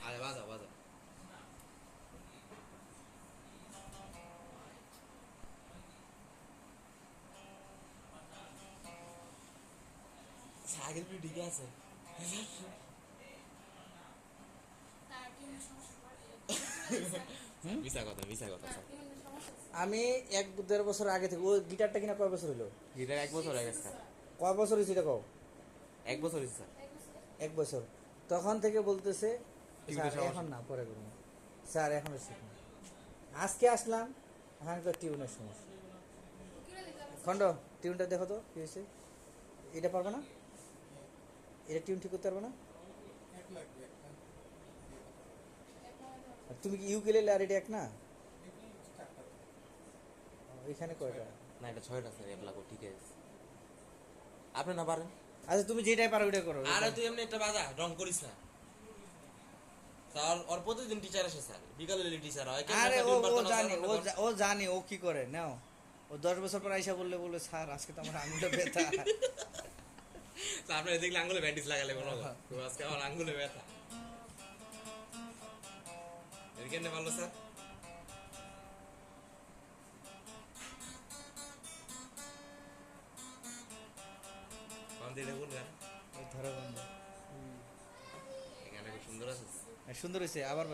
আরে বাজাও বাজাও। সাইকেল কি ঠিক আছে? হুম? মিছা কথা মিছা কথা স্যার। আমি 1-1.5 বছর আগে থেকে ওই গিটারটা কিনা কয় বছর হলো? গিটার 1 বছর হয়ে গেছে স্যার। কয় বছর হয়েছে এটা কও? 1 বছর হয়েছে স্যার। 1 বছর। তখন থেকে বলতেছে টিউনের স্যার এখন সমস্যা। না, পরে করবো। স্যার এখন শিখ না। আজকে আসলাম, এখন তো টিউনের সমস্যা। খন্ড, টিউনটা দেখো তো কি হয়েছে। এটা পারবে না? এটা টিউন ঠিক করতে পারবে না? আর তুমি কি ইউকেলেলে আর এটা এক না? এখানে কয়টা? না এটা 6টা স্যার, এগুলা ঠিক আছে। আপনি না পারেন? আচ্ছা তুমি যেটাই পারো ওইটা করো। আরে তুই এমনি একটা বাজা, রং করিস না স্যার। ওর প্রতিদিন টিচার আসে স্যার, বিকালে টিচার হয়। কেন আরে একটা ও দিন ও পারতো না স্যার? জানে, ও জানে ও কি করে নাও। ও 10 বছর পর আইসা বললে বলে স্যার আজকে তো আমার আঙুলটা ব্যথা। স্যার আপনার দেখলে আঙ্গুলে ব্যান্ডেজ লাগালে কোনো তো আজকে আমার আঙ্গুলে ব্যথা। এর কেন ভালো স্যার? আমাদের এটা কোন গান? ওই ধরো বন্ধু। এখানে খুব সুন্দর আছে। সুন্দর হয়েছে আবার